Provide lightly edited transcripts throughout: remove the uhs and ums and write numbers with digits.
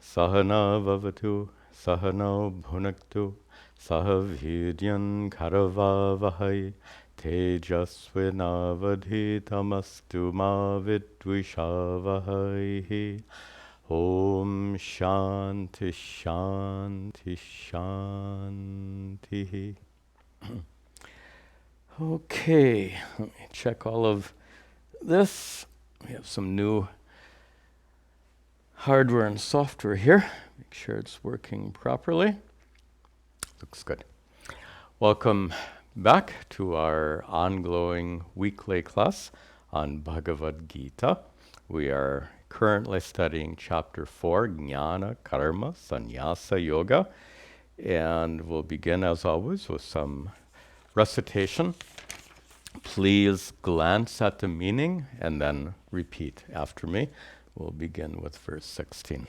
Sahana Vavatu, Sahano Bhunaktu, Sahaviryan Karavavahai, Tejasvinavadhitamastu ma vidvishavahai. Om Shanti Shanti Shanti. Okay, let me check all of this. We have some new hardware and software here. Make sure it's working properly. Looks good. Welcome back to our ongoing weekly class on Bhagavad Gita. We are currently studying Chapter 4, Jnana Karma Sannyasa Yoga. And we'll begin, as always, with some recitation. Please glance at the meaning and then repeat after me. We'll begin with verse 16.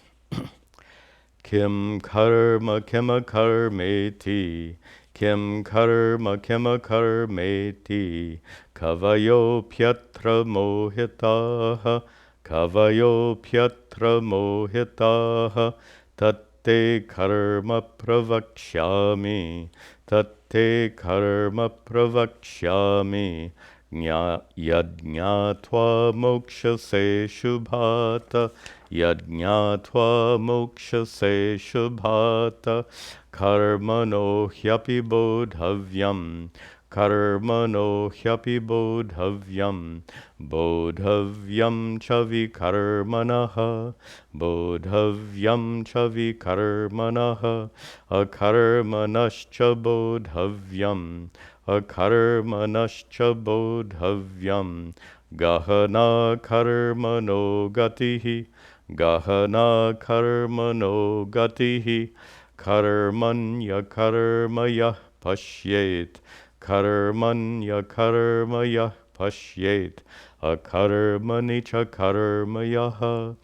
Kim karma kema karmeti, kim karma kema karmeti, kavayo pyatra mohitaha, kavayo pyatra mohitaha, tatte karma pravakshyami, tatte karma pravakshyami, yadnyatva moksha se shubhata, yadnyatva moksha se shubhata, karmano hyapi bodhavyam, karmano hyapi bodhavyam, bodhavyam cha vikarmanaha, bodhavyam cha vikarmanaha, akarmanascha bodhavyam, akarmanascha bodhavyam, gahana karmano gatihi, gahana karmano gatihi, karmanya karmaya pashyet, karmanya karmaya pashyet, akarmani cha karmayaha,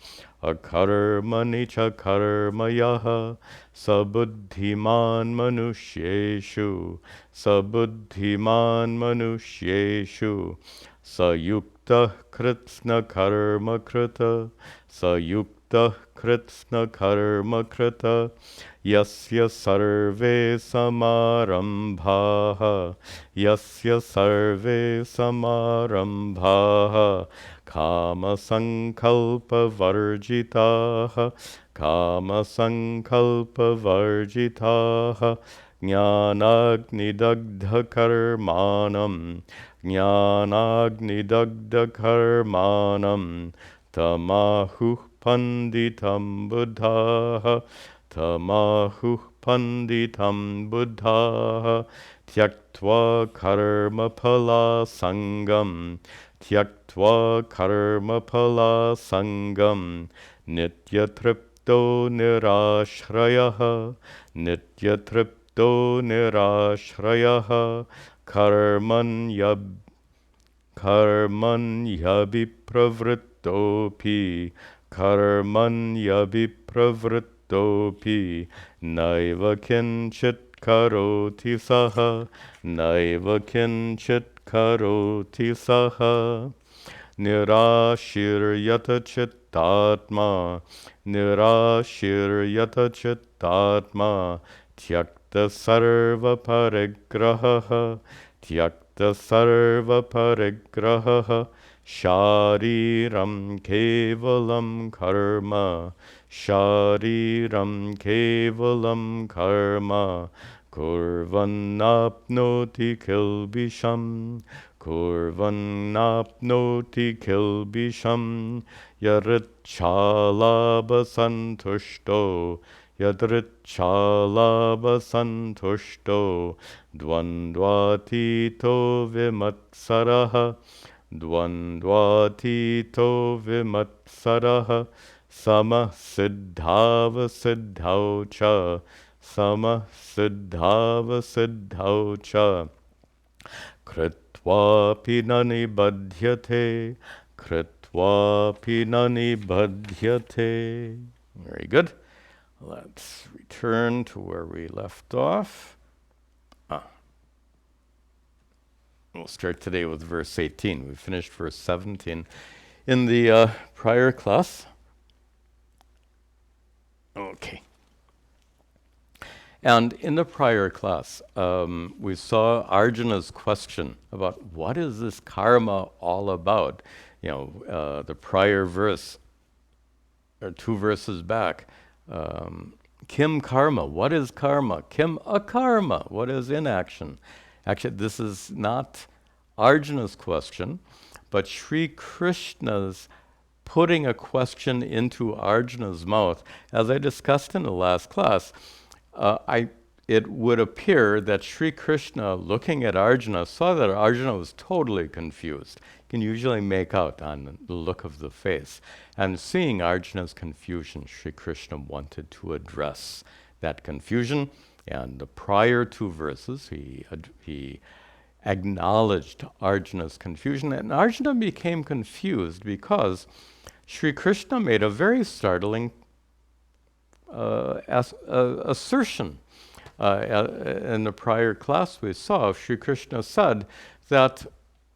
akarmani cha karmayaha, sabuddhiman manushyeshu, sabuddhiman manushyeshu, sayukta kritsna karma krita, sayukta kritsna karma krita, yasya sarve samarambhaha, yasya sarve samarambhaha, kama sankalpa varjitaha, kama sankalpa varjitaha, jnanagnidagdha karmanam, jnanagnidagdha karmanam, tamahuh panditam buddhaha, tamahuh panditam buddhaha, tyaktva karma phala sangam, tyaktva karma phala sangam, nityatripto nirashrayaha, nityatripto nirashrayaha, karmanyabhipravrittopi, karmanyabhipravrittopi, naiva kinchit karoti saha, naiva kinchit karoti saha, nirashiryata chittatma, nirashiryata chittatma, tyakta sarva parigraha, tyakta sarva parigraha, shariram kevalam karma, shariram kevalam karma, kurvannapnoti kilbisham, kurvannapnoti kilbisham, yadritchalabha santushto, yadritchalabha santushto, dvandvatito vimatsaraha, dvandvatito vimatsaraha, samah siddhava siddhau cha, samah siddhava siddhau cha, kritvapi nani badhyate, kritvapi nani badhyate. Very good. Let's return to where we left off. We'll start today with verse 18. We finished verse 17 in the prior class. Okay. And in the prior class, we saw Arjuna's question about what is this karma all about? The prior verse, or 2 verses back, Kim karma, what is karma? Kim akarma, what is inaction? Actually, this is not Arjuna's question, but Sri Krishna's putting a question into Arjuna's mouth. As I discussed in the last class, it would appear that Sri Krishna, looking at Arjuna, saw that Arjuna was totally confused. You can usually make out on the look of the face. And seeing Arjuna's confusion, Sri Krishna wanted to address that confusion. And the prior 2 verses, he acknowledged Arjuna's confusion. And Arjuna became confused because Sri Krishna made a very startling assertion. In the prior class we saw, Sri Krishna said that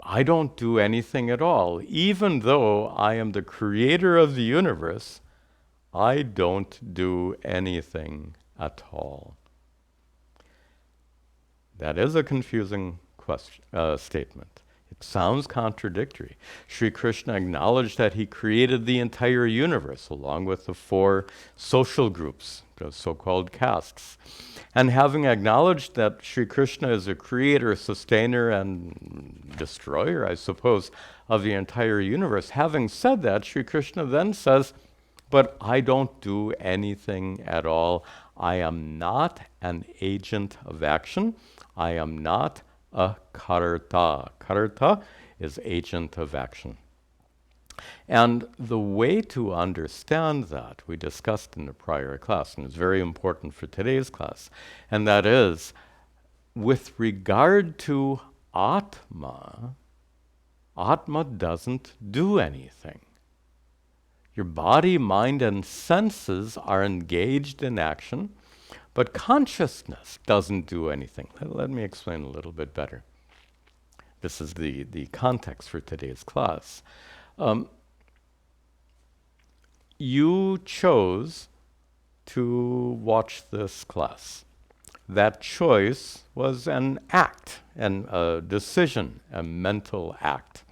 I don't do anything at all. Even though I am the creator of the universe, I don't do anything at all. That is a confusing statement. It sounds contradictory. Sri Krishna acknowledged that he created the entire universe along with the 4 social groups, the so-called castes. And having acknowledged that Sri Krishna is a creator, sustainer, and destroyer, I suppose, of the entire universe, having said that, Sri Krishna then says, but I don't do anything at all. I am not an agent of action. I am not a karta. Karta is agent of action. And the way to understand that, we discussed in the prior class, and it's very important for today's class, and that is, with regard to Atma, Atma doesn't do anything. Your body, mind, and senses are engaged in action, but consciousness doesn't do anything. Let me explain a little bit better. This is the context for today's class. You chose to watch this class. That choice was an act, a decision, a mental act.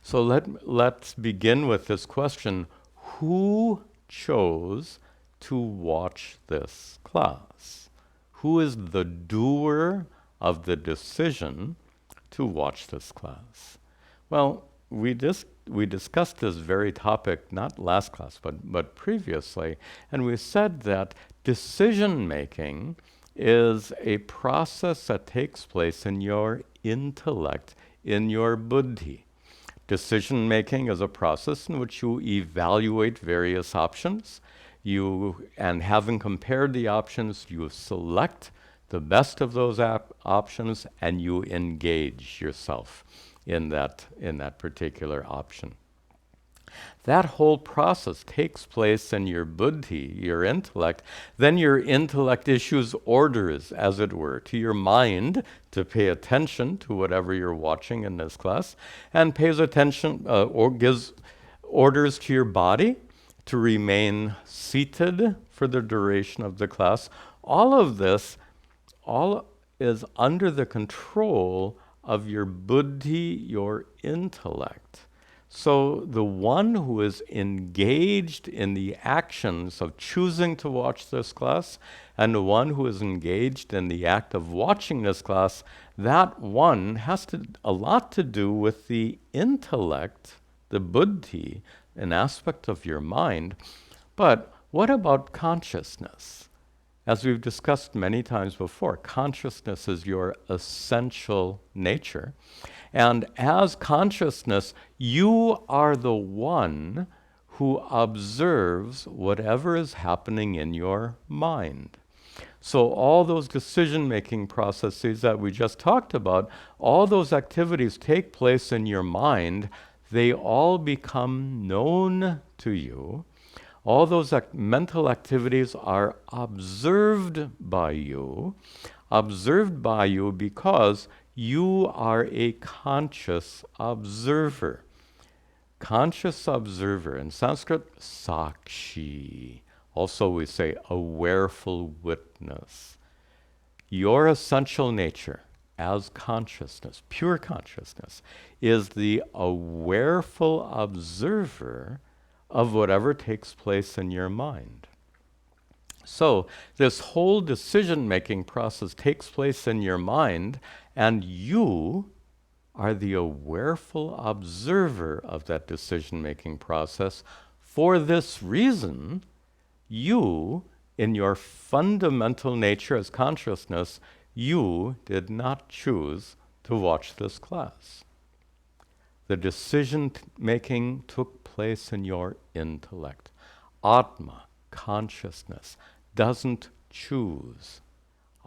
So let's begin with this question. Who chose to watch this class? Who is the doer of the decision to watch this class? Well, we discussed this very topic, not last class, but previously, and we said that decision-making is a process that takes place in your intellect, in your buddhi. Decision-making is a process in which you evaluate various options. And having compared the options, you select the best of those options, and you engage yourself in that particular option. That whole process takes place in your buddhi, your intellect. Then your intellect issues orders, as it were, to your mind to pay attention to whatever you're watching in this class, and pays attention or gives orders to your body to remain seated for the duration of the class. All of this, is under the control of your buddhi, your intellect. So the one who is engaged in the actions of choosing to watch this class, and the one who is engaged in the act of watching this class, that one has a lot to do with the intellect, the buddhi, an aspect of your mind. But what about consciousness? As we've discussed many times before, consciousness is your essential nature. And as consciousness, you are the one who observes whatever is happening in your mind. So all those decision-making processes that we just talked about, all those activities take place in your mind. They all become known to you. All those mental activities are observed by you because you are a conscious observer. Conscious observer, in Sanskrit, sakshi. Also, we say awareful witness. Your essential nature as consciousness, pure consciousness, is the awareful observer of whatever takes place in your mind. So this whole decision-making process takes place in your mind, and you are the awareful observer of that decision-making process. For this reason, you, in your fundamental nature as consciousness, you did not choose to watch this class. The decision-making took place in your intellect. Atma, consciousness, doesn't choose.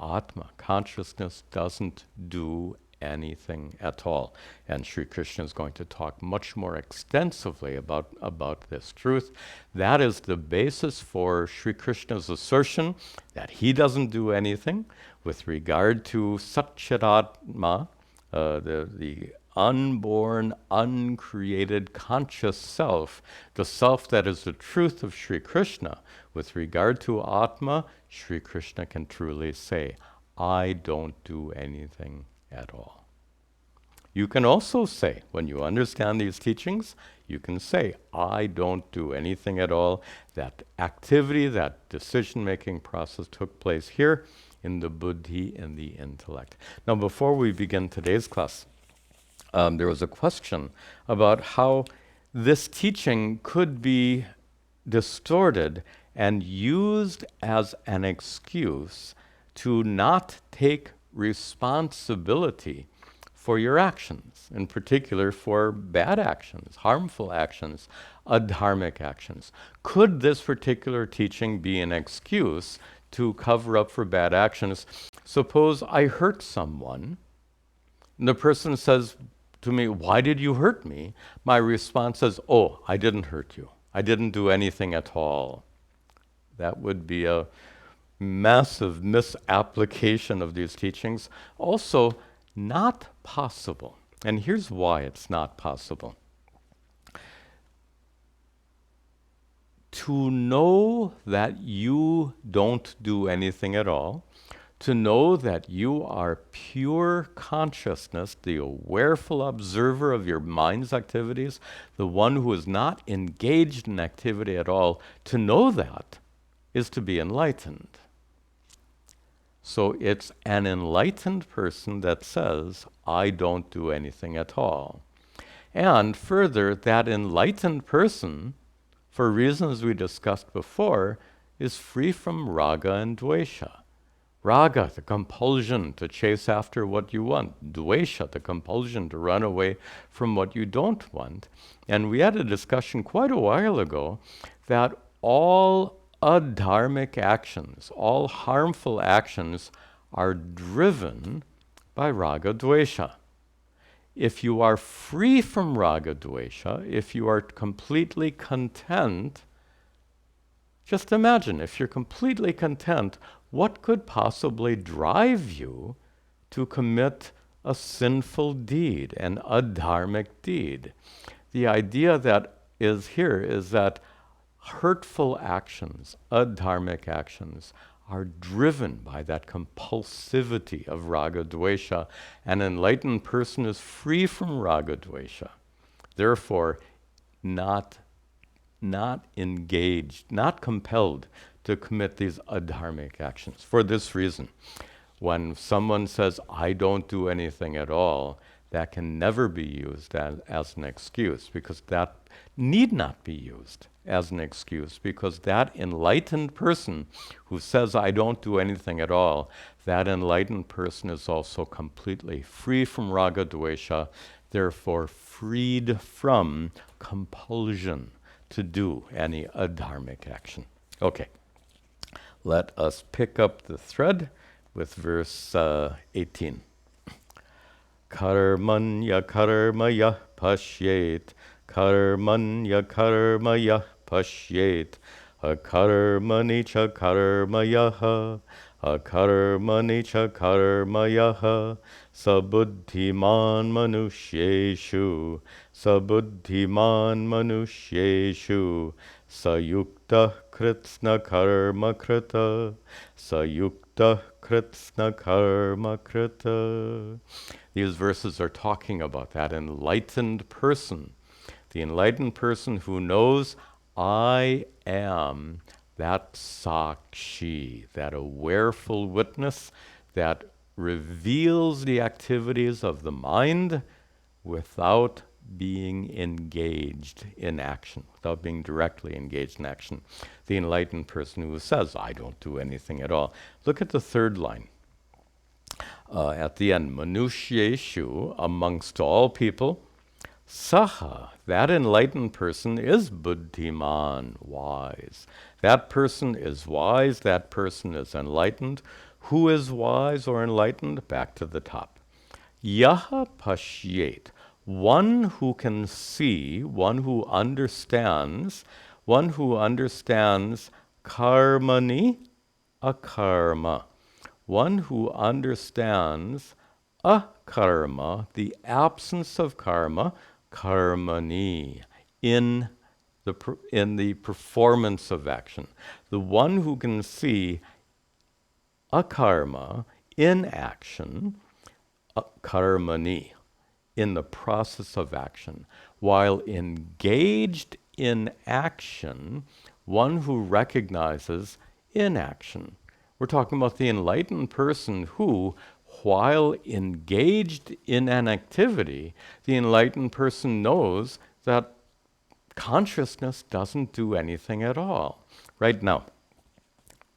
Atma, consciousness, doesn't do anything at all. And Sri Krishna is going to talk much more extensively about this truth. That is the basis for Sri Krishna's assertion that he doesn't do anything with regard to Satchidatma, the unborn, uncreated, conscious self, the self that is the truth of Sri Krishna. With regard to Atma, Sri Krishna can truly say, I don't do anything at all. You can also say, when you understand these teachings, you can say, I don't do anything at all. That activity, that decision-making process took place here in the buddhi, in the intellect. Now, before we begin today's class, there was a question about how this teaching could be distorted and used as an excuse to not take responsibility for your actions, in particular for bad actions, harmful actions, adharmic actions. Could this particular teaching be an excuse to cover up for bad actions? Suppose I hurt someone, and the person says to me, why did you hurt me? My response is, oh, I didn't hurt you. I didn't do anything at all. That would be a massive misapplication of these teachings. Also, not possible. And here's why it's not possible. To know that you don't do anything at all, to know that you are pure consciousness, the awareful observer of your mind's activities, the one who is not engaged in activity at all, to know that is to be enlightened. So it's an enlightened person that says, I don't do anything at all. And further, that enlightened person, for reasons we discussed before, is free from raga and dvesha. Raga, the compulsion to chase after what you want. Dvesha, the compulsion to run away from what you don't want. And we had a discussion quite a while ago that all adharmic actions, all harmful actions, are driven by raga dvesha. If you are free from raga dvesha, if you are completely content, just imagine, if you're completely content, what could possibly drive you to commit a sinful deed, an adharmic deed? The idea that is here is that hurtful actions, adharmic actions, are driven by that compulsivity of raga dvesha. An enlightened person is free from raga dvesha. Therefore, not engaged, not compelled to commit these adharmic actions. For this reason, when someone says, I don't do anything at all, that can never be used as an excuse, because that need not be used as an excuse, because that enlightened person who says, I don't do anything at all, that enlightened person is also completely free from raga dvesha, therefore freed from compulsion to do any adharmic action. Okay, let us pick up the thread with verse 18. Karmanya karmaya pashyet, karmanya karmaya pashyet, akarmani cha karmayaha, akarmani cha karmayaha, sabuddhiman manushyeshu, sabuddhiman manushyeshu, sayukta Sayukta kritsna karma krita. Sayukta kritsna karma krita. These verses are talking about that enlightened person. The enlightened person who knows, I am that sakshi, that awareful witness that reveals the activities of the mind without being engaged in action, without being directly engaged in action. The enlightened person who says, I don't do anything at all. Look at the third line. At the end, Manushyeshu, amongst all people, Saha, that enlightened person is buddhiman, wise. That person is wise, that person is enlightened. Who is wise or enlightened? Back to the top. Yaha pashyet, one who can see, one who understands karmani akarma. One who understands akarma, the absence of karma, karmani, in the performance of action. The one who can see akarma in action, karmani, in the process of action, while engaged in action, one who recognizes inaction. We're talking about the enlightened person who, while engaged in an activity, the enlightened person knows that consciousness doesn't do anything at all. Right now,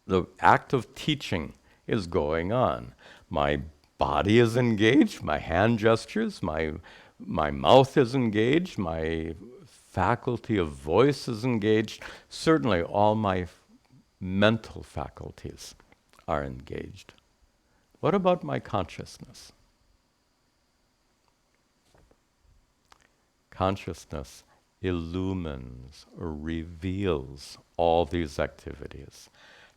the act of teaching is going on. My body is engaged, my hand gestures, my mouth is engaged, my faculty of voice is engaged. Certainly all my mental faculties are engaged. What about my consciousness? Consciousness illumines or reveals all these activities.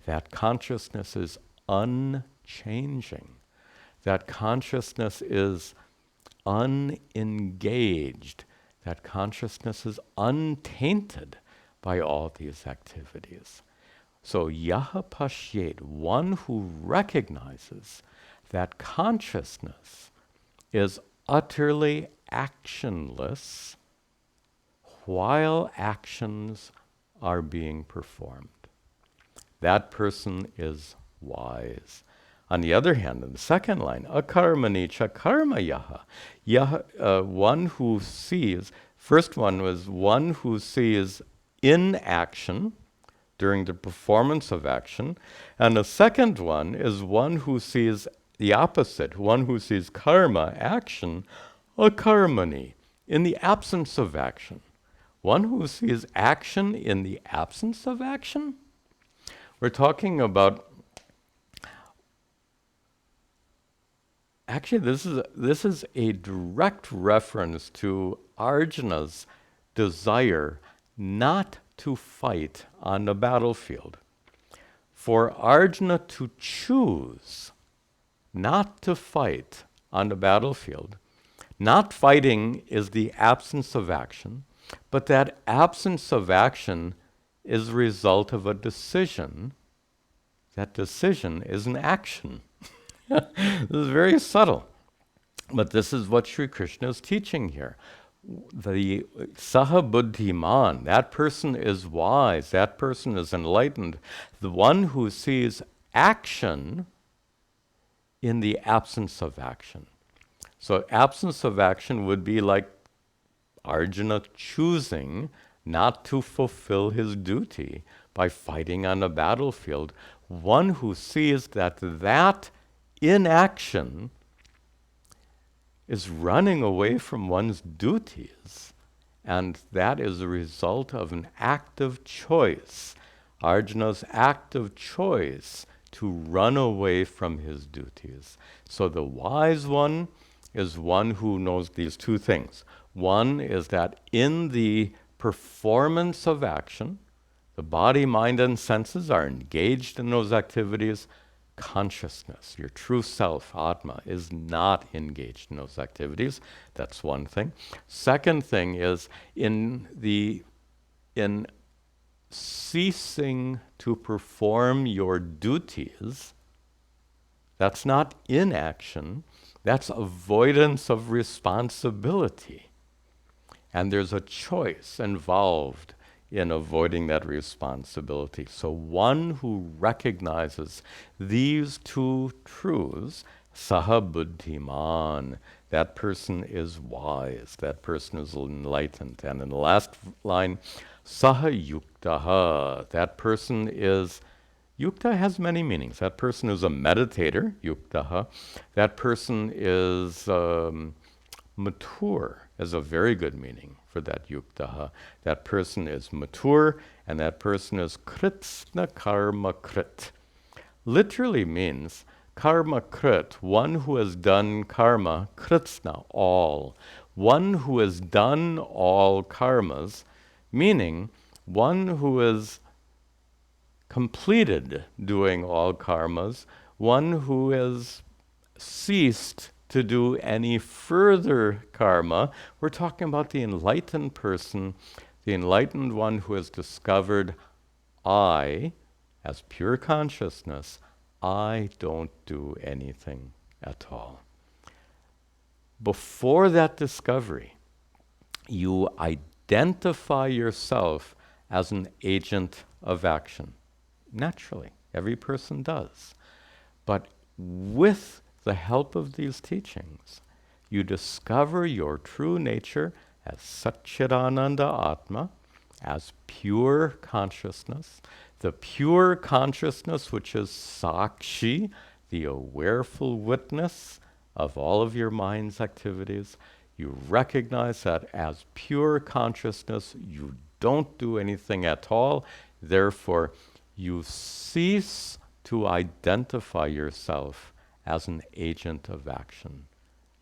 That consciousness is unchanging. That consciousness is unengaged. That consciousness is untainted by all these activities. So yaha pashyet, one who recognizes that consciousness is utterly actionless while actions are being performed. That person is wise. On the other hand, in the second line, akarmani cha karma yaha, one who sees, first one was one who sees inaction during the performance of action, and the second one is one who sees the opposite, one who sees karma, action, akarmani, in the absence of action. One who sees action in the absence of action? We're talking about, actually this is a direct reference to Arjuna's desire not to fight on the battlefield. For Arjuna to choose not to fight on the battlefield, not fighting is the absence of action, but that absence of action is a result of a decision. That decision is an action. This is very subtle, but this is what Sri Krishna is teaching here. The saha buddhiman, that person is wise, that person is enlightened, the one who sees action in the absence of action. So absence of action would be like Arjuna choosing not to fulfill his duty by fighting on the battlefield. One who sees that inaction is running away from one's duties, and that is a result of an act of choice. Arjuna's act of choice to run away from his duties. So the wise one is one who knows these two things. One is that in the performance of action, the body, mind, and senses are engaged in those activities. Consciousness, your true self, Atma, is not engaged in those activities. That's one thing. Second thing is in ceasing to perform your duties, that's not inaction, that's avoidance of responsibility. And there's a choice involved in avoiding that responsibility. So one who recognizes these two truths, saha buddhiman, that person is wise, that person is enlightened. And in the last line, saha yuktaha, that person is, yukta has many meanings. That person is a meditator, yuktaha. That person is mature, is a very good meaning for that yuktaha. That person is mature, and that person is kritsna karma krit. Literally means karma krit, one who has done karma, kritsna, all. One who has done all karmas, meaning one who has completed doing all karmas, one who has ceased to do any further karma. We're talking about the enlightened person, the enlightened one who has discovered, I, as pure consciousness, I don't do anything at all. Before that discovery, you identify yourself as an agent of action. Naturally, every person does. But with the help of these teachings, you discover your true nature as Satchidananda Atma, as pure consciousness, the pure consciousness which is Sakshi, the awareful witness of all of your mind's activities. You recognize that as pure consciousness, you don't do anything at all. Therefore, you cease to identify yourself as an agent of action.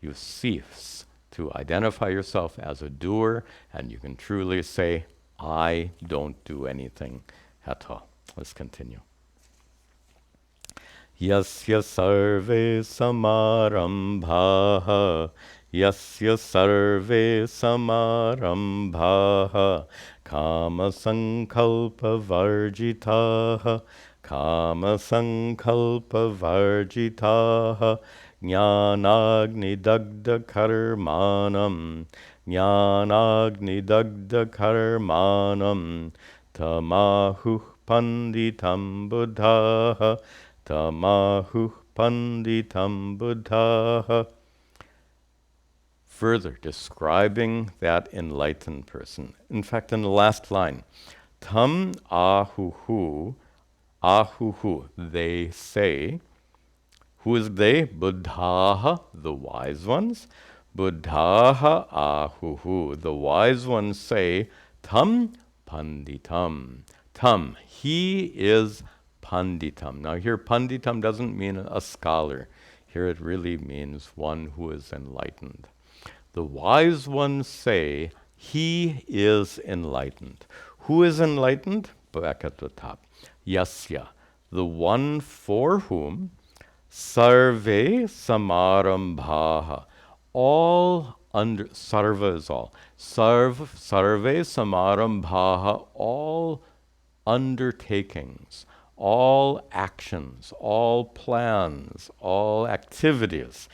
You cease to identify yourself as a doer, and you can truly say, I don't do anything at all. Let's continue. Yasya sarve samarambhaha, yasya sarve samarambhaha, kama sankalpa varjitaha, kama sankalpa varjitaha, jnanagni dagda karmanam, jnanagni dagda karmanam, tamahuh panditam buddhaha, tamahuh panditam buddhaha. Further describing that enlightened person. In fact, in the last line, tam ahuhu, ahuhu, they say. Who is they? Buddhaha, the wise ones. Buddhaha ahuhu, the wise ones say, tam panditam. Tam, he is panditam. Now here, panditam doesn't mean a scholar. Here it really means one who is enlightened. The wise ones say, he is enlightened. Who is enlightened? Back at the top. Yasya, the one for whom sarve samarambhaha, all under, sarva is all. Sarve samarambhaha, all undertakings, all actions, all plans, all activities.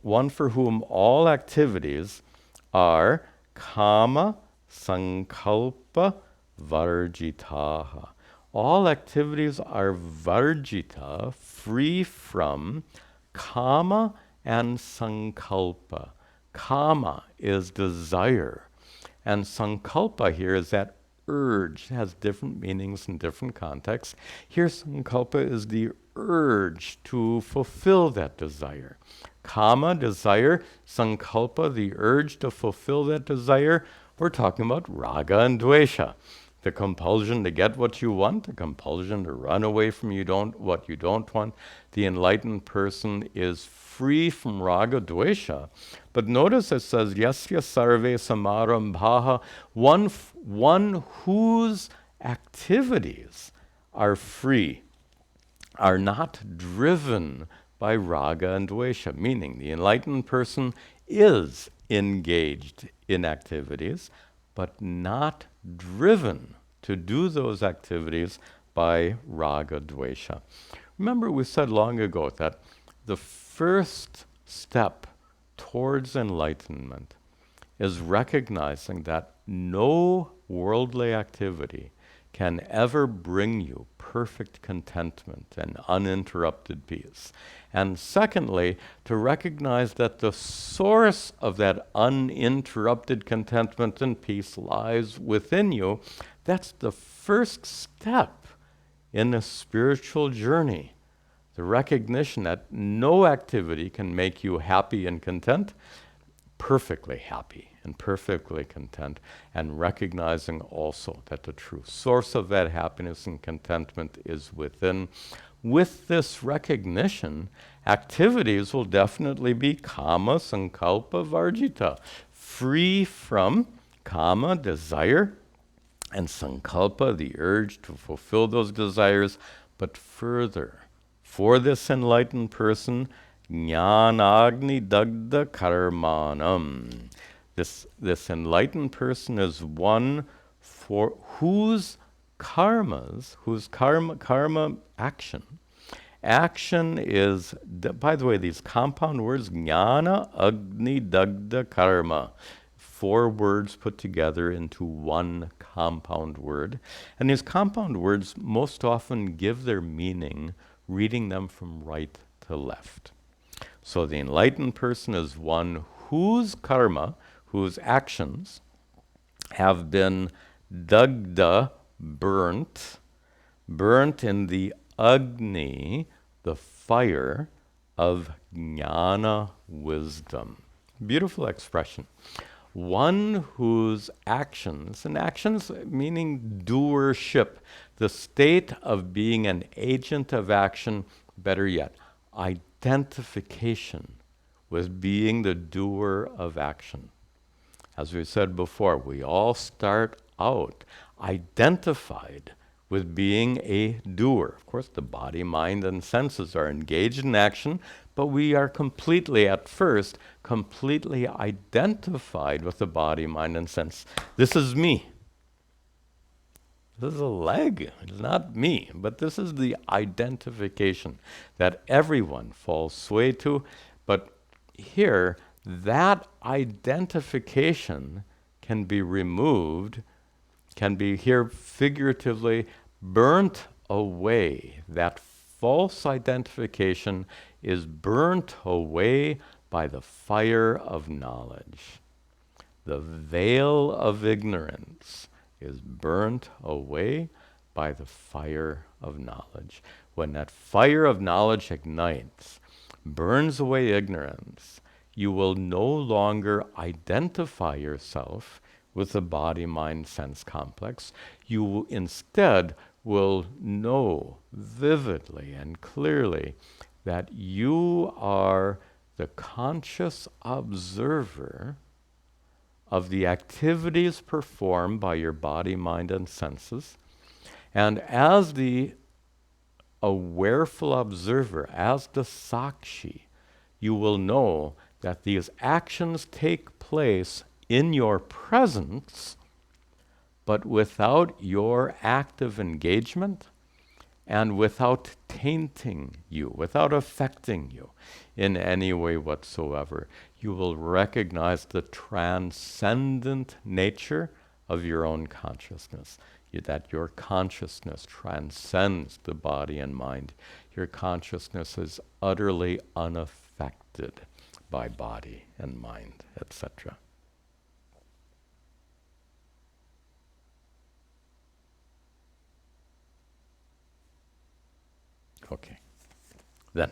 One for whom all activities are kama sankalpa varjitaha. All activities are varjita, free from kama and sankalpa. Kama is desire, and sankalpa here is that urge. It has different meanings in different contexts. Here, sankalpa is the urge to fulfill that desire. Kama, desire, sankalpa, the urge to fulfill that desire. We're talking about raga and dvesha. The compulsion to get what you want, the compulsion to run away from what you don't want. The enlightened person is free from raga dvesha. But notice it says, yasya sarve samarambhaha, one whose activities are free, are not driven by raga and dvesha, meaning the enlightened person is engaged in activities, but not driven to do those activities by raga dvesha. Remember, we said long ago that the first step towards enlightenment is recognizing that no worldly activity can ever bring you perfect contentment and uninterrupted peace. And secondly, to recognize that the source of that uninterrupted contentment and peace lies within you. That's the first step in a spiritual journey. The recognition that no activity can make you happy and content, perfectly happy and perfectly content, and recognizing also that the true source of that happiness and contentment is within. With this recognition, activities will definitely be kama, sankalpa, varjita, free from kama, desire, and sankalpa, the urge to fulfill those desires, but further. For this enlightened person, jnanagni dagda karmanam. This enlightened person is one for whose karma action is, by the way, these compound words, jnana, agni, dagda, karma. 4 words put together into one compound word. And these compound words most often give their meaning reading them from right to left. So the enlightened person is one whose karma, whose actions have been dagda, burnt in the agni, the fire of jnana, wisdom. Beautiful expression. One whose actions, and actions meaning doership, the state of being an agent of action, better yet, identification with being the doer of action. As we said before, we all start out identified with being a doer. Of course, the body, mind, and senses are engaged in action, but we are at first, completely identified with the body, mind, and sense. This is me. This is a leg. It's not me, but this is the identification that everyone falls sway to. But here, that identification can be removed, can be here figuratively burnt away. That false identification is burnt away by the fire of knowledge. The veil of ignorance is burnt away by the fire of knowledge. When that fire of knowledge ignites, burns away ignorance, you will no longer identify yourself with the body, mind, sense complex. You instead will know vividly and clearly that you are the conscious observer of the activities performed by your body, mind, and senses. And as the awareful observer, as the sakshi, you will know that these actions take place in your presence, but without your active engagement and without tainting you, without affecting you in any way whatsoever. You will recognize the transcendent nature of your own consciousness, that your consciousness transcends the body and mind. Your consciousness is utterly unaffected by body and mind, etc. Okay, then.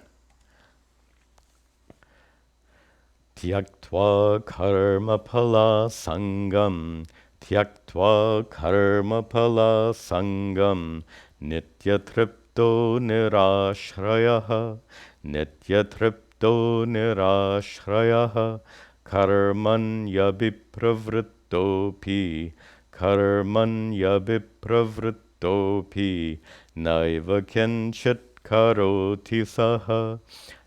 Tyaktva karma phala sangam, tyaktva karma phala sangam, nitya tripto nirashrayah, nitya tripto nirashrayah, karmanya vipravrittopi, karmanya vipravrittopi, naiva kinchit karoti saha,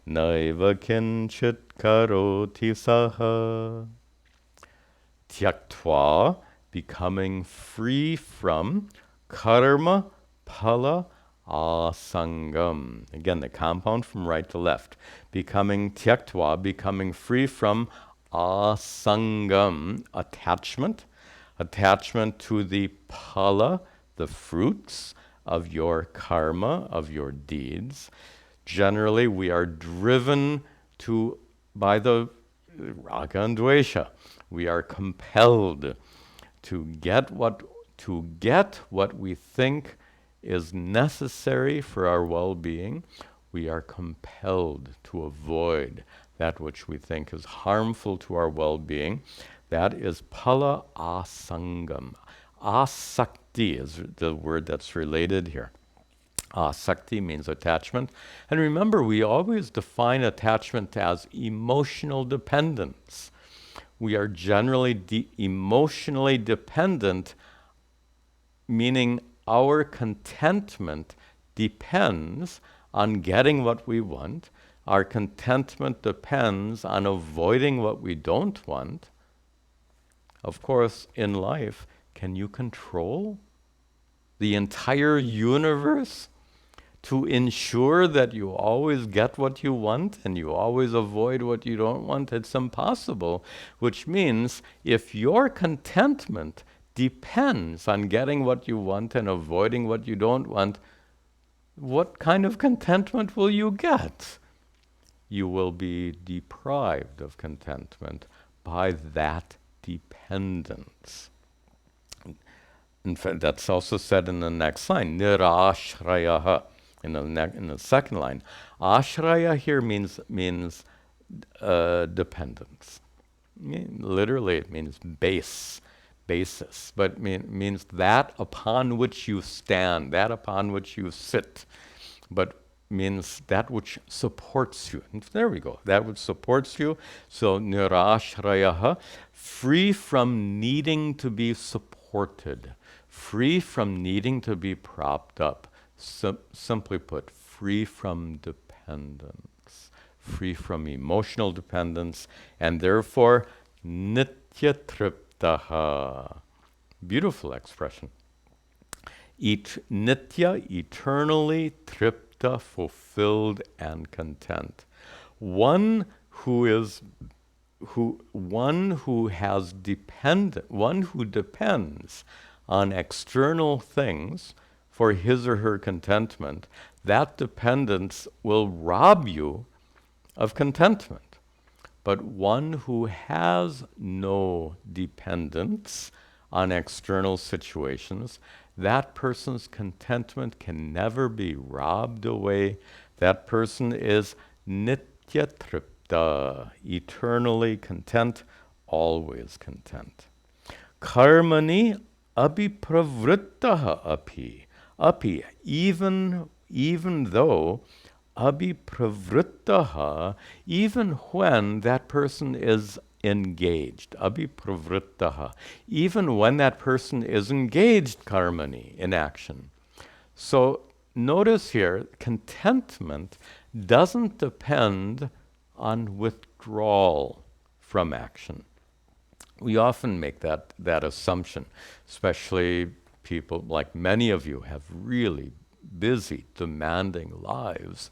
naiva kinchit karoti saha. Tyaktva, becoming free from Karma phala asangam. Again, the compound from right to left. Becoming Ch.4, becoming free from asangam, attachment. Attachment to the phala, the fruits of your karma, of your deeds. Generally, we are driven to by the raga and dvesha. We are compelled to get what we think is necessary for our well-being. We are compelled to avoid that which we think is harmful to our well-being. That is phala asangam. Asakti is the word that's related here. Asakti means attachment. And remember, we always define attachment as emotional dependence. We are generally emotionally dependent, meaning our contentment depends on getting what we want. Our contentment depends on avoiding what we don't want. Of course, in life, can you control the entire universe to ensure that you always get what you want and you always avoid what you don't want? It's impossible, which means if your contentment depends on getting what you want and avoiding what you don't want, what kind of contentment will you get? You will be deprived of contentment by that dependence. In fact, that's also said in the next line, nirashrayaha, in the second line. Ashraya here means dependence. Literally, it means basis, but means that upon which you stand, that upon which you sit, but means that which supports you. And there we go, that which supports you. So nirashrayaha, free from needing to be supported, free from needing to be propped up. Simply put, free from dependence, free from emotional dependence, and therefore nitya triptaha. Beautiful expression. Nitya, eternally, tripta, fulfilled and content. One who depends on external things for his or her contentment, that dependence will rob you of contentment. But one who has no dependence on external situations, that person's contentment can never be robbed away. That person is nitya tripta, eternally content, always content. Karmani abhipravrittaha api, even though abhipravrittaha, even when that person is engaged, abhipravrittaha, even when that person is engaged karmani, in action. So notice here, contentment doesn't depend on withdrawal from action. We often make that assumption, especially people like many of you have really busy, demanding lives.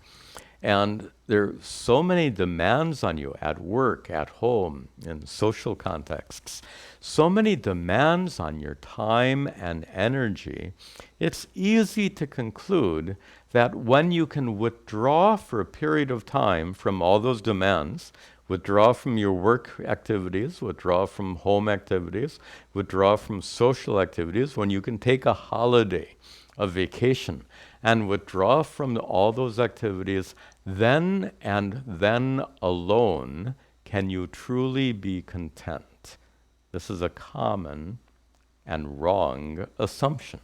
And there are so many demands on you at work, at home, in social contexts, so many demands on your time and energy. It's easy to conclude that when you can withdraw for a period of time from all those demands, withdraw from your work activities, withdraw from home activities, withdraw from social activities, when you can take a holiday, a vacation, and withdraw from all those activities, then and then alone can you truly be content. This is a common and wrong assumption.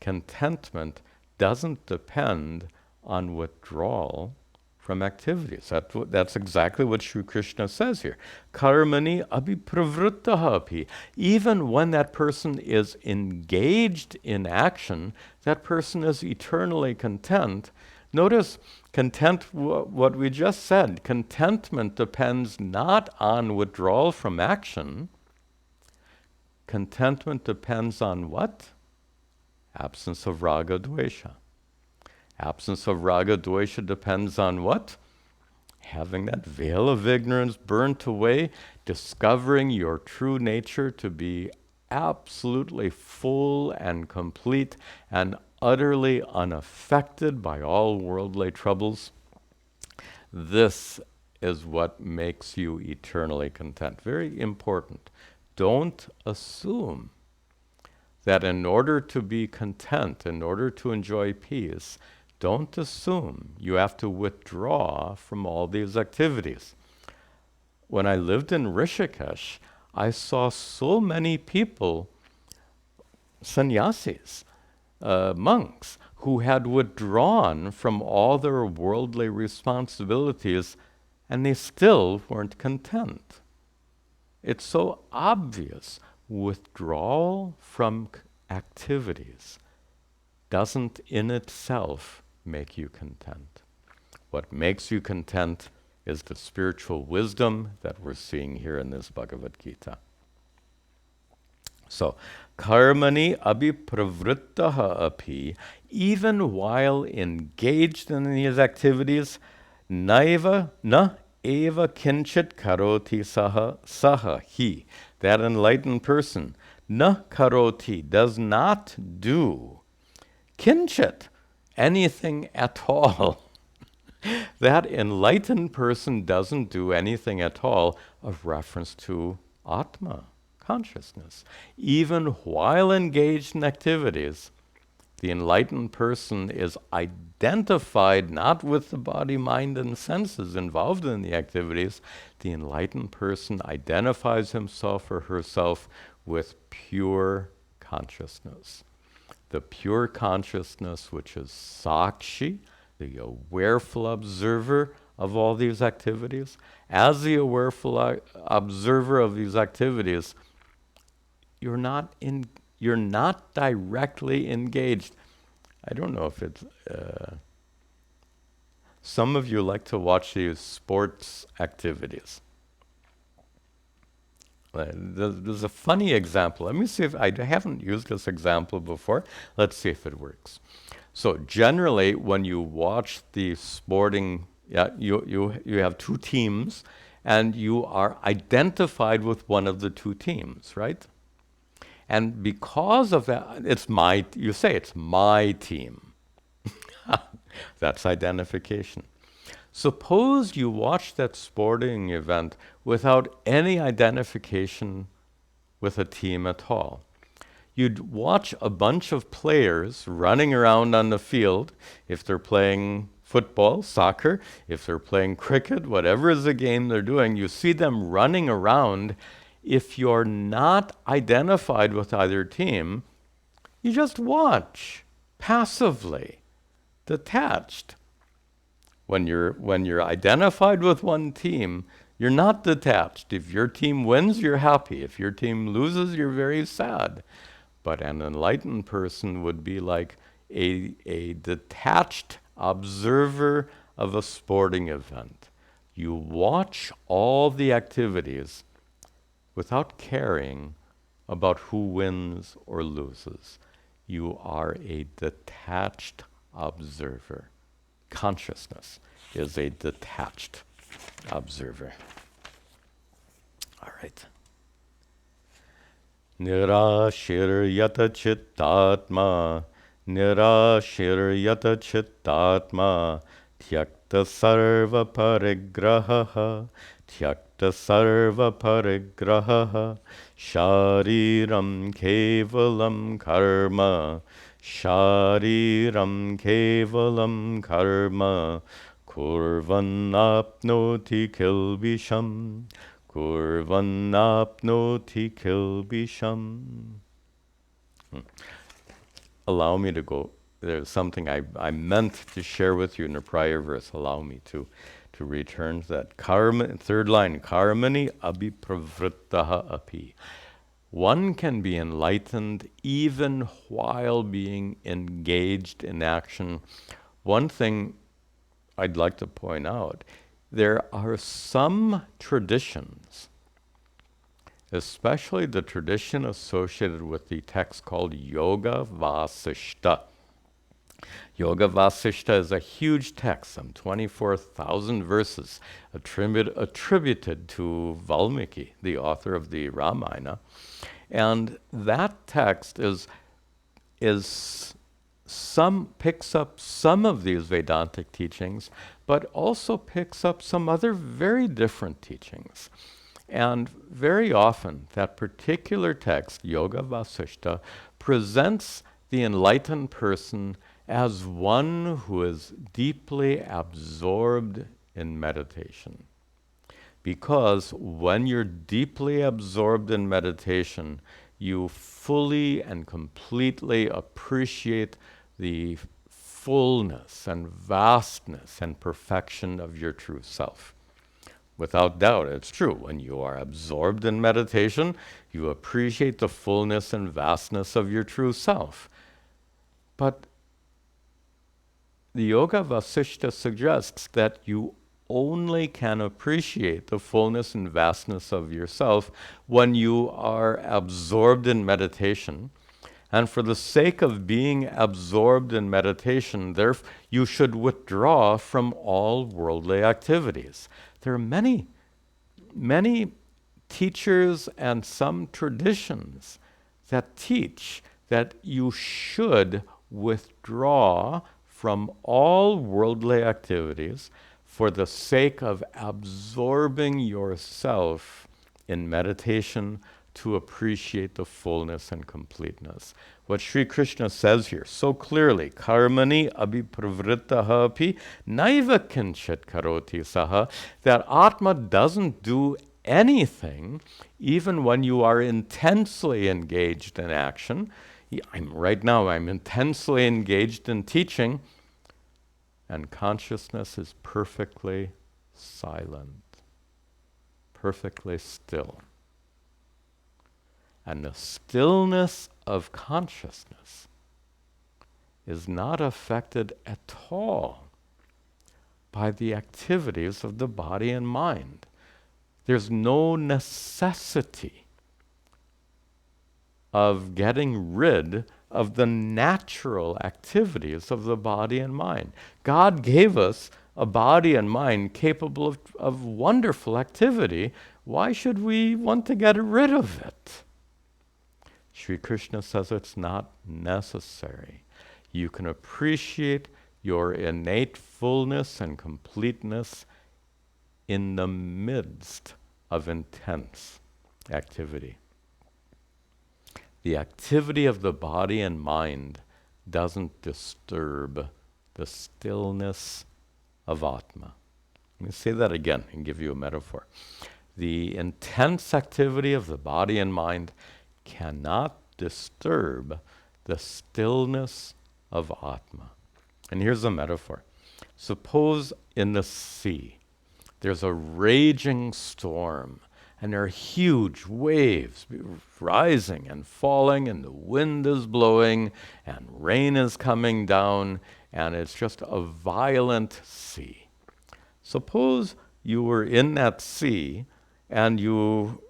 Contentment doesn't depend on withdrawal from activities. That's exactly what Sri Krishna says here. Karmani abhipravrittaha api. Even when that person is engaged in action, that person is eternally content. Notice what we just said. Contentment depends not on withdrawal from action. Contentment depends on what? Absence of raga dvesha. Absence of raga dvesha depends on what? Having that veil of ignorance burnt away, discovering your true nature to be absolutely full and complete and utterly unaffected by all worldly troubles. This is what makes you eternally content. Very important. Don't assume that in order to be content, in order to enjoy peace, don't assume you have to withdraw from all these activities. When I lived in Rishikesh, I saw so many people, sannyasis, monks, who had withdrawn from all their worldly responsibilities, and they still weren't content. It's so obvious. Withdrawal from activities doesn't in itself make you content. What makes you content is the spiritual wisdom that we're seeing here in this Bhagavad Gita. So, karmani abhipravrittaha api, even while engaged in these activities, naiva na eva kinchit karoti saha he, that enlightened person, na karoti, does not do kinchit, anything at all. That enlightened person doesn't do anything at all of reference to Atma, consciousness. Even while engaged in activities, the enlightened person is identified not with the body, mind, and senses involved in the activities. The enlightened person identifies himself or herself with pure consciousness. The pure consciousness, which is Sakshi, the awareful observer of all these activities. As the awareful observer of these activities, you're not directly engaged. I don't know if it's... some of you like to watch these sports activities. There's a funny example. Let me see if I haven't used this example before. Let's see if it works. So generally, when you watch the sporting, you have two teams, and you are identified with one of the two teams, right? And because of that, you say it's my team. That's identification. Suppose you watch that sporting event without any identification with a team at all. You'd watch a bunch of players running around on the field, if they're playing football, soccer, if they're playing cricket, whatever is the game they're doing, you see them running around. If you're not identified with either team, you just watch passively, detached. When you're identified with one team, you're not detached. If your team wins, you're happy. If your team loses, you're very sad. But an enlightened person would be like a detached observer of a sporting event. You watch all the activities without caring about who wins or loses. You are a detached observer. Consciousness is a detached observer. All right. Nirashiryata chittatma, nirashiryata chittatma, tyakta sarva parigraha, tyakta sarva parigraha, shariram kevalam karma, shariram kevalam karma, kurvanapnoti kilbisham, kurvanapnoti kilbisham. Allow me to go. There's something I meant to share with you in a prior verse. Allow me to return to that. Karma, third line, karmani abhipravrittaha api. One can be enlightened even while being engaged in action. One thing I'd like to point out, there are some traditions especially the tradition associated with the text called Yoga Vasishta. Yoga Vasishta is a huge text, some 24,000 verses, attributed to Valmiki, the author of the Ramayana. And that text picks up some of these Vedantic teachings, but also picks up some other very different teachings. And very often, that particular text, Yoga Vasishta, presents the enlightened person as one who is deeply absorbed in meditation. Because when you're deeply absorbed in meditation, you fully and completely appreciate the fullness and vastness and perfection of your true self. Without doubt, it's true. When you are absorbed in meditation, you appreciate the fullness and vastness of your true self. But the Yoga Vasishta suggests that you only can appreciate the fullness and vastness of yourself when you are absorbed in meditation. And for the sake of being absorbed in meditation, therefore, you should withdraw from all worldly activities. There are many teachers and some traditions that teach that you should withdraw from all worldly activities for the sake of absorbing yourself in meditation to appreciate the fullness and completeness. What Sri Krishna says here so clearly, karmani abhipravrittaha api naiva kinchit karoti saha, that Atma doesn't do anything even when you are intensely engaged in action. Right now I'm intensely engaged in teaching, and consciousness is perfectly silent, perfectly still. And the stillness of consciousness is not affected at all by the activities of the body and mind. There's no necessity of getting rid of the natural activities of the body and mind. God gave us a body and mind capable of wonderful activity. Why should we want to get rid of it? Sri Krishna says it's not necessary. You can appreciate your innate fullness and completeness in the midst of intense activity. The activity of the body and mind doesn't disturb the stillness of Atma. Let me say that again and give you a metaphor. The intense activity of the body and mind cannot disturb the stillness of Atma. And here's a metaphor. Suppose in the sea, there's a raging storm, and there are huge waves rising and falling, and the wind is blowing, and rain is coming down, and it's just a violent sea. Suppose you were in that sea, and you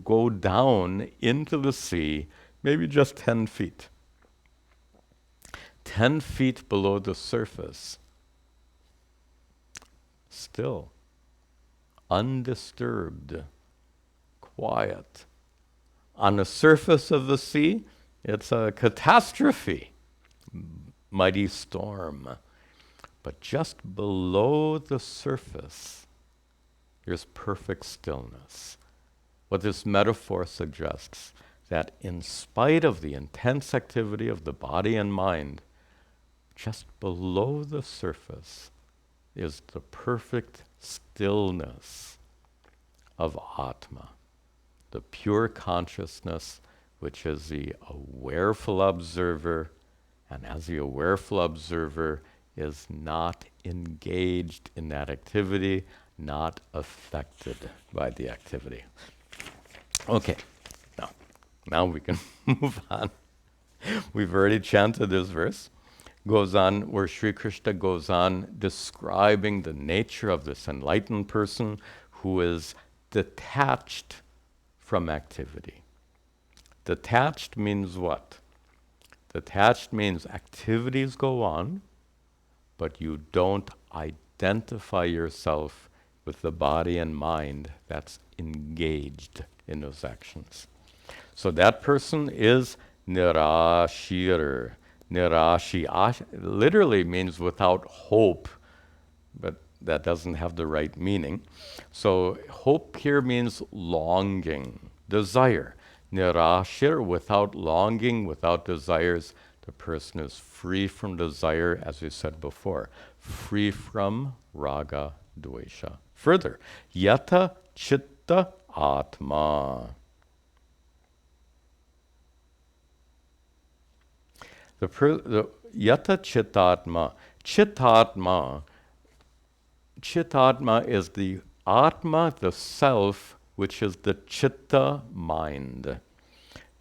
go down into the sea, maybe just 10 feet. 10 feet below the surface, still, undisturbed, quiet. On the surface of the sea, it's a catastrophe, mighty storm. But just below the surface, there's perfect stillness. What this metaphor suggests, that in spite of the intense activity of the body and mind, just below the surface is the perfect stillness of Atma, the pure consciousness, which is the awareful observer, and as the awareful observer is not engaged in that activity, not affected by the activity. Okay, now we can move on. We've already chanted this verse. Goes on, where Sri Krishna goes on describing the nature of this enlightened person who is detached from activity. Detached means what? Detached means activities go on, but you don't identify yourself with the body and mind that's engaged in those actions. So that person is nirashir. Nirashi literally means without hope, but that doesn't have the right meaning. So hope here means longing, desire. Nirashir, without longing, without desires, the person is free from desire, as we said before, free from raga, dvesha. Further, yata chitta atma. The yata chittatma. Chittatma is the atma, the self, which is the chitta mind.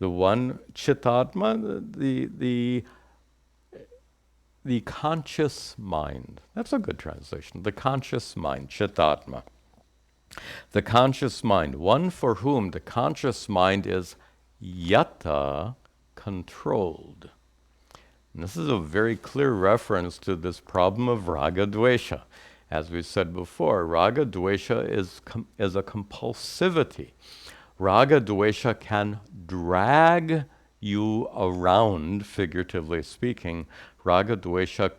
The one chittatma, the conscious mind. That's a good translation. The conscious mind, chittatma. The conscious mind, one for whom the conscious mind is yata, controlled. And this is a very clear reference to this problem of raga dvesha. As we said before, raga dvesha is a compulsivity. Raga dvesha can drag you around, figuratively speaking. Raga dvesha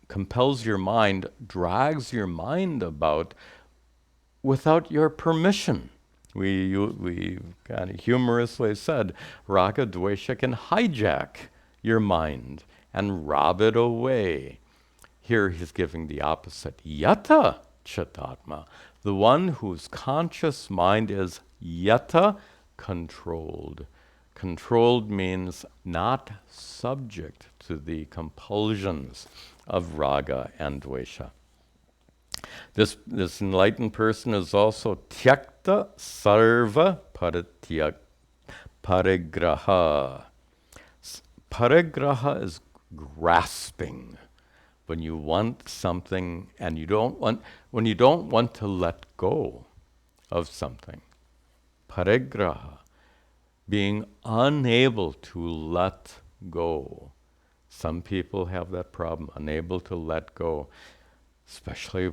compels your mind, drags your mind about without your permission. We kind of humorously said, raga dvesha can hijack your mind and rob it away. Here he's giving the opposite. Yata chittatma, the one whose conscious mind is yata, controlled. Controlled means not subject to the compulsions of raga and dvesha. This enlightened person is also tyakta sarva parigraha. Parigraha is grasping. When you want something and when you don't want to let go of something. Parigraha, being unable to let go. Some people have that problem, unable to let go. Especially,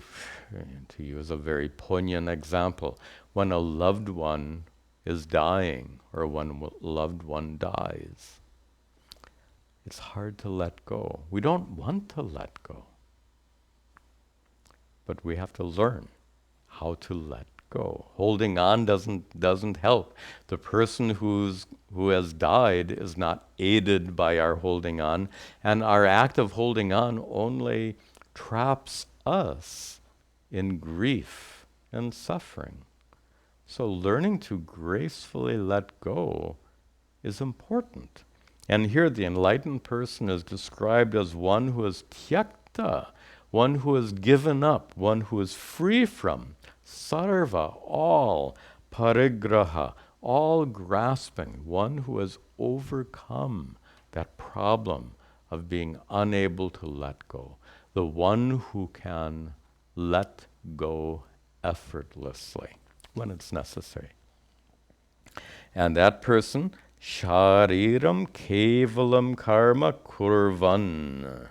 to use a very poignant example, when a loved one is dying or when a loved one dies. It's hard to let go. We don't want to let go. But we have to learn how to let go. Holding on doesn't help. The person who has died is not aided by our holding on, and our act of holding on only traps us in grief and suffering. So learning to gracefully let go is important. And here the enlightened person is described as one who is tyakta, one who is given up, one who is free from sarva, all, parigraha, all grasping, one who has overcome that problem of being unable to let go, the one who can let go effortlessly when it's necessary. And that person, shariram kevalam karma kurvan.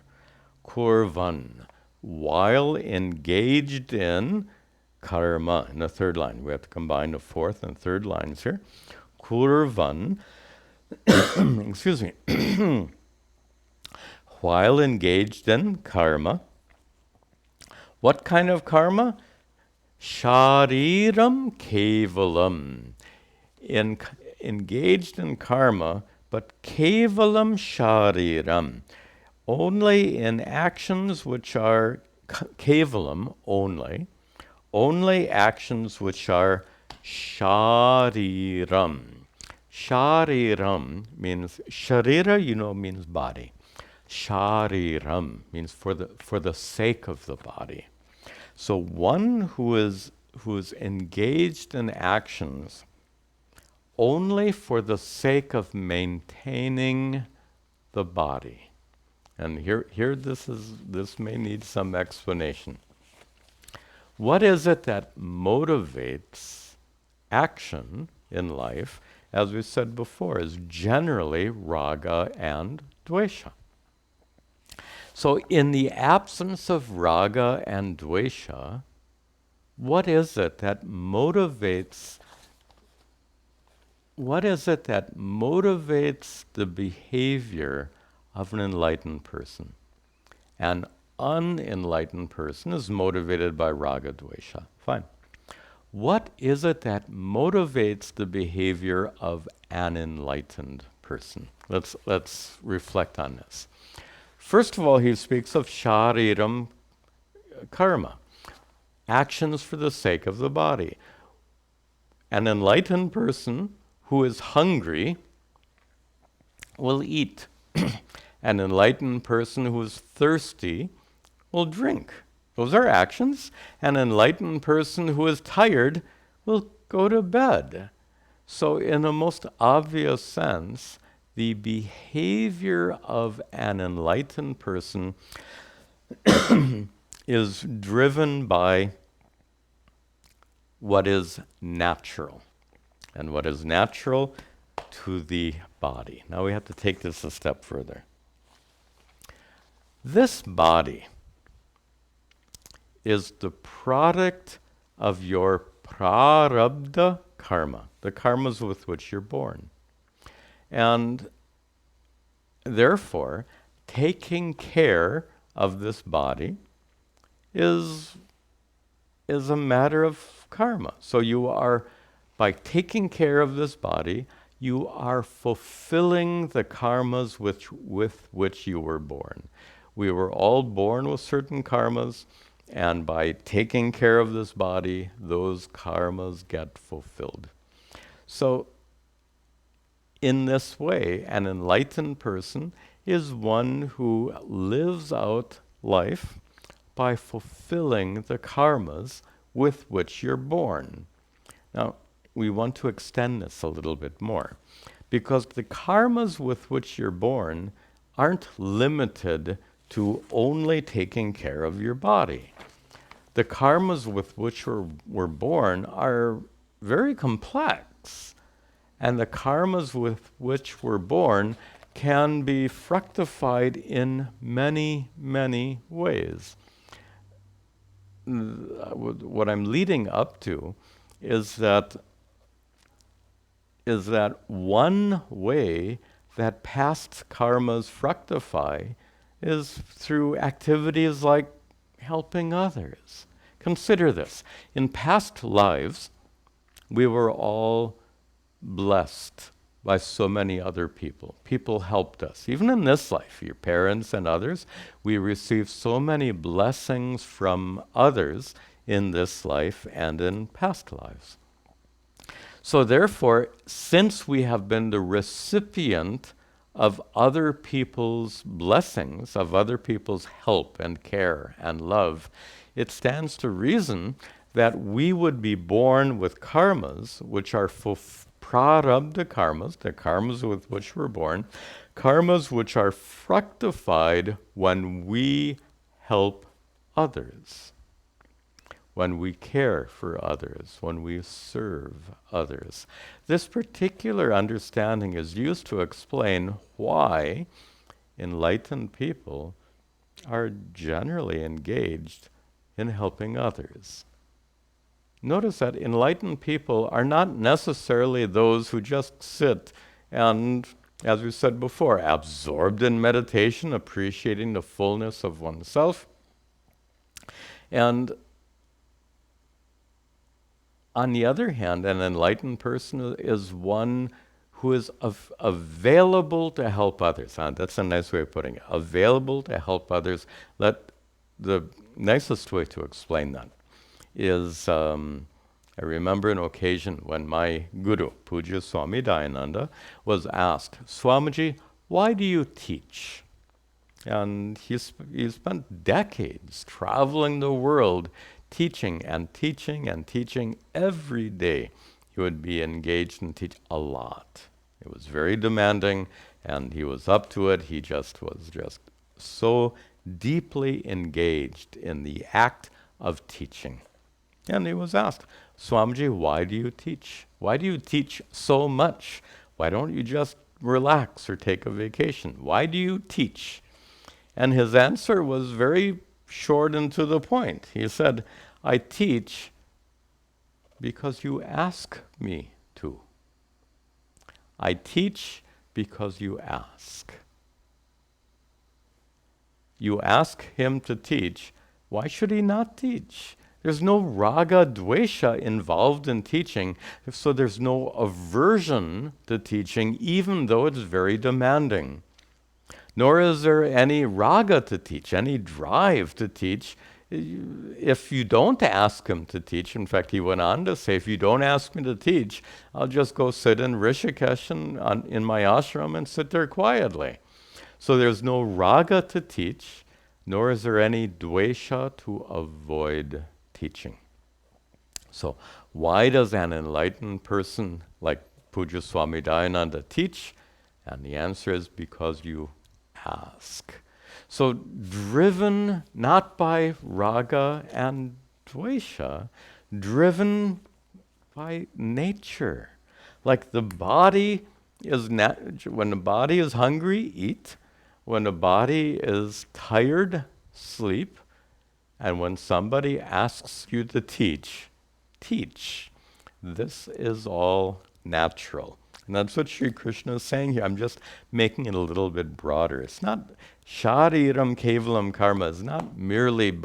Kurvan. While engaged in karma, in the third line. We have to combine the fourth and third lines here. Kurvan, excuse me. While engaged in karma. What kind of karma? Shariram kevalam. Engaged in karma, but kevalam shariram. Only in actions which are kevalam, only actions which are shariram. Shariram means, sharira, means body. Shariram means for the sake of the body. So one who is engaged in actions only for the sake of maintaining the body. And here this may need some explanation. What is it that motivates action in life, as we said before, is generally raga and dvesha. So in the absence of raga and dvesha, what is it that motivates the behavior of an enlightened person? An unenlightened person is motivated by raga dvesha. Fine. What is it that motivates the behavior of an enlightened person? Let's reflect on this. First of all, he speaks of shariram karma, actions for the sake of the body. An enlightened person who is hungry will eat. An enlightened person who is thirsty will drink. Those are actions. An enlightened person who is tired will go to bed. So in a most obvious sense, the behavior of an enlightened person is driven by what is natural. And what is natural to the body. Now we have to take this a step further. This body is the product of your prarabdha karma, the karmas with which you're born. And therefore, taking care of this body is a matter of karma. So you are, by taking care of this body, you are fulfilling the karmas with which you were born. We were all born with certain karmas, and by taking care of this body, those karmas get fulfilled. So, in this way, an enlightened person is one who lives out life by fulfilling the karmas with which you're born. Now, we want to extend this a little bit more, because the karmas with which you're born aren't limited to only taking care of your body. The karmas with which we're born are very complex, and the karmas with which we're born can be fructified in many, many ways. What I'm leading up to is that one way that past karmas fructify is through activities like helping others. Consider this. In past lives, we were all blessed by so many other people. People helped us. Even in this life, your parents and others, we receive so many blessings from others in this life and in past lives. So therefore, since we have been the recipient of other people's blessings, of other people's help and care and love, it stands to reason that we would be born with karmas, which are prarabdha karmas, the karmas with which we're born, karmas which are fructified when we help others, when we care for others, when we serve others. This particular understanding is used to explain why enlightened people are generally engaged in helping others. Notice that enlightened people are not necessarily those who just sit and, as we said before, absorbed in meditation, appreciating the fullness of oneself. And on the other hand, an enlightened person is one who is available to help others. That's a nice way of putting it. Available to help others. The nicest way to explain that is, I remember an occasion when my guru, Puja Swami Tadatmananda, was asked, Swamiji, why do you teach? And he spent decades traveling the world, teaching and teaching and teaching every day. He would be engaged and teach a lot. It was very demanding, and he was up to it. He was just so deeply engaged in the act of teaching. And he was asked, Swamiji, why do you teach? Why do you teach so much? Why don't you just relax or take a vacation? Why do you teach? And his answer was very short and to the point. He said, I teach because you ask me to. I teach because you ask. You ask him to teach. Why should he not teach? There's no raga dvesha involved in teaching, so there's no aversion to teaching, even though it's very demanding. Nor is there any raga to teach, any drive to teach. If you don't ask him to teach, in fact, he went on to say, if you don't ask me to teach, I'll just go sit in Rishikesh in my ashram and sit there quietly. So there's no raga to teach, nor is there any dvesha to avoid teaching. So why does an enlightened person like Puja Swami Tadatmananda teach? And the answer is because you ask. So driven not by raga and dvesha, driven by nature. Like the body is, when the body is hungry, eat. When the body is tired, sleep. And when somebody asks you to teach, teach. This is all natural. And that's what Sri Krishna is saying here. I'm just making it a little bit broader. It's not shariram kevalam karma. It's not merely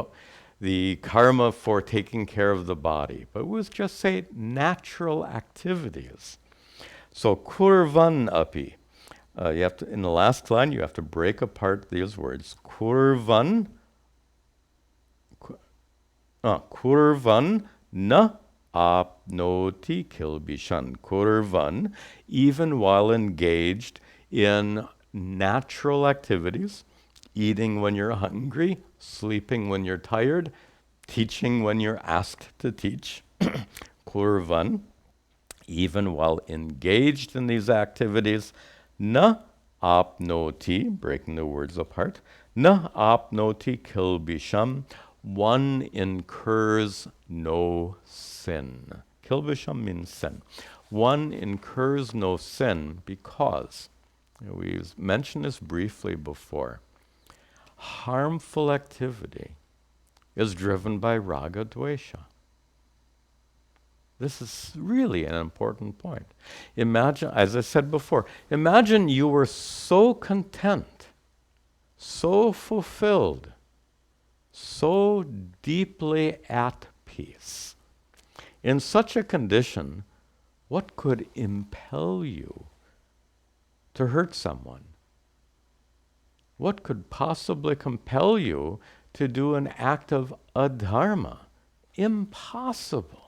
the karma for taking care of the body, but we just say natural activities. So kurvan api. You have to, in the last line, you have to break apart these words. Kurvan na apnoti kilbishan. Kurvan, even while engaged in natural activities, eating when you're hungry, sleeping when you're tired, teaching when you're asked to teach. Kurvan, even while engaged in these activities, na apnoti, breaking the words apart, na apnoti kilbisham, one incurs no sin. Kilbisham means sin. One incurs no sin because, we've mentioned this briefly before, harmful activity is driven by raga dvesha. This is really an important point. Imagine, as I said before, imagine you were so content, so fulfilled, so deeply at peace. In such a condition, what could impel you to hurt someone? What could possibly compel you to do an act of adharma? Impossible.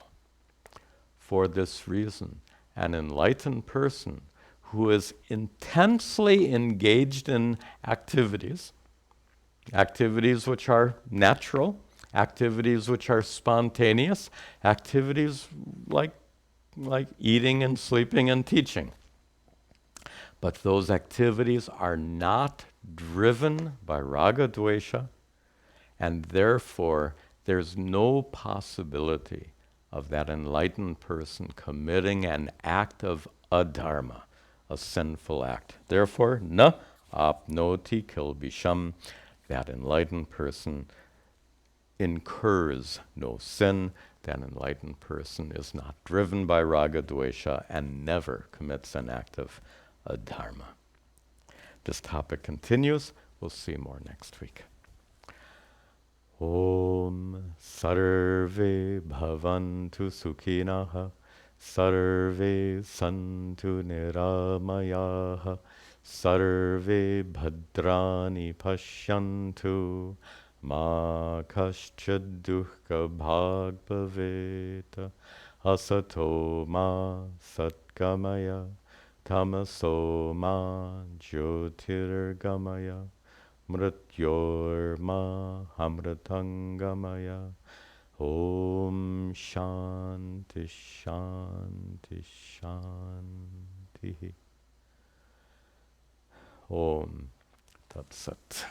For this reason, an enlightened person who is intensely engaged in activities which are natural, activities which are spontaneous, activities like eating and sleeping and teaching. But those activities are not driven by raga dvesha, and therefore there's no possibility of that enlightened person committing an act of adharma, a sinful act. Therefore, na apnoti kilbisham, that enlightened person incurs no sin. That enlightened person is not driven by raga dvesha and never commits an act of adharma. This topic continues. We'll see more next week. Om sarve bhavantu sukhinah, sarve santu niramayaha, sarve bhadrani pashyantu, ma kaschid dukkha bhag bhaveta, asato ma satgamaya, tamaso ma jyotirgamaya, mrityorma hamratangamaya. Om shanti shanti shanti. Om Tat Sat.